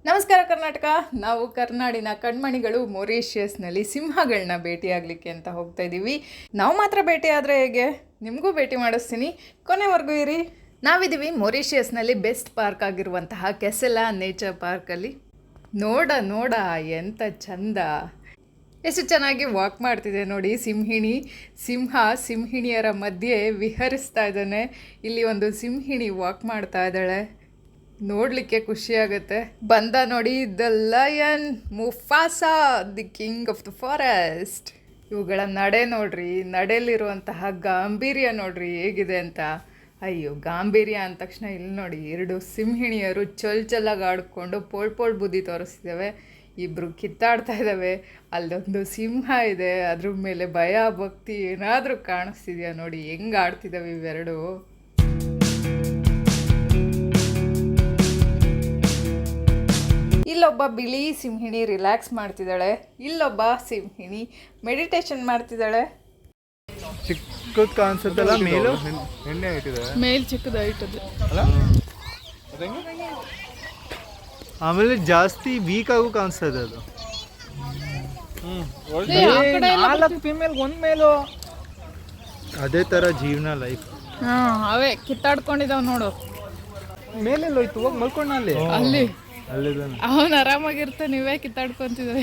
ನಮಸ್ಕಾರ ಕರ್ನಾಟಕ. ನಾವು ಕರ್ನಾಡಿನ ಕಣ್ಮಣಿಗಳು ಮೊರೀಷಿಯಸ್ನಲ್ಲಿ ಸಿಂಹಗಳನ್ನ ಭೇಟಿಯಾಗಲಿಕ್ಕೆ ಅಂತ ಹೋಗ್ತಾ ಇದ್ದೀವಿ. ನಾವು ಮಾತ್ರ ಭೇಟಿ ಆದರೆ ಹೇಗೆ, ನಿಮಗೂ ಭೇಟಿ ಮಾಡಿಸ್ತೀನಿ, ಕೊನೆವರೆಗೂ ಇರಿ. ನಾವಿದ್ದೀವಿ ಮೊರೀಷಿಯಸ್ನಲ್ಲಿ ಬೆಸ್ಟ್ ಪಾರ್ಕ್ ಆಗಿರುವಂತಹ ಕೆಸೆಲಾ ನೇಚರ್ ಪಾರ್ಕಲ್ಲಿ. ನೋಡ ಎಂಥ ಚಂದ, ಎಷ್ಟು ಚೆನ್ನಾಗಿ ವಾಕ್ ಮಾಡ್ತಿದೆ ನೋಡಿ. ಸಿಂಹಿಣಿಯರ ಮಧ್ಯೆ ವಿಹರಿಸ್ತಾ ಇದ್ದಾನೆ. ಇಲ್ಲಿ ಒಂದು ಸಿಂಹಿಣಿ ವಾಕ್ ಮಾಡ್ತಾ ಇದ್ದಾಳೆ, ನೋಡಲಿಕ್ಕೆ ಖುಷಿಯಾಗುತ್ತೆ. ಬಂದ ನೋಡಿ, the lion ಮುಫಾಸಾ, the king of the forest. ಇವುಗಳ ನಡೆ ನೋಡ್ರಿ, ನಡೆಯಲ್ಲಿರುವಂತಹ ಗಾಂಭೀರ್ಯ ನೋಡ್ರಿ ಹೇಗಿದೆ ಅಂತ. ಅಯ್ಯೋ, ಗಾಂಭೀರ್ಯ ಅಂದ ತಕ್ಷಣ ಇಲ್ಲಿ ನೋಡಿ, 2 ಸಿಂಹಿಣಿಯರು ಚೊಲ್ಲಾಗಿ ಆಡ್ಕೊಂಡು ಪೋಳ್ ಬುದ್ಧಿ ತೋರಿಸ್ತಿದ್ದಾವೆ. ಇಬ್ಬರು ಕಿತ್ತಾಡ್ತಾ ಇದ್ದಾವೆ. ಅಲ್ಲೊಂದು ಸಿಂಹ ಇದೆ, ಅದ್ರ ಮೇಲೆ ಭಯ ಭಕ್ತಿ ಏನಾದರೂ ಕಾಣಿಸ್ತಿದ್ಯಾ ನೋಡಿ, ಹೆಂಗೆ ಆಡ್ತಿದ್ದಾವೆ ಇವೆರಡು. ಇಲ್ಲೊಬ್ಬ ಬಿಳಿ ಸಿಂಹಿಣಿ ರಿಲ್ಯಾಕ್ಸ್ ಮಾಡ್ತಿದ್ದಾಳೆ, ಇಲ್ಲೊಬ್ಬ ಸಿಂಹಿಣಿ ಮೆಡಿಟೇಷನ್ ಮಾಡ್ತಿದ್ದಾಳೆ. ಚಿಕ್ಕದು ಕಾಣಿಸುತ್ತಲ್ಲ, ಮೇಲ್ ಚಿಕ್ಕದಾಯ್ತದೆ, ಆಮೇಲೆ ಜಾಸ್ತಿ ವೀಕ್ ಆಗು ಕಾಣಿಸ್ತದೆ ಅದು. 4 ಫಿಮೇಲ್ 1 ಮೇಲು. ಅದೇ ತರ ಜೀವನ, ಲೈಫ್. ಅವೇ ಕಿತ್ತಾಡ್ಕೊಂಡಿದ್ದಾವ್ ನೋಡು. ಮೇಲೆಲ್ಲ ಹೋಯ್ತು, ಹೋಗಿ ಮಲ್ಕೊಂಡ ಅಲ್ಲಿ. ಅಲ್ಲಿ ಅಲ್ಲಿದ್ದಾನೆ ಅವನು ಆರಾಮಾಗಿರ್ತಾನೆ, ನೀವೇ ಕಿತ್ತಾಡ್ಕೊಂತಿದ್ದಾವೆ.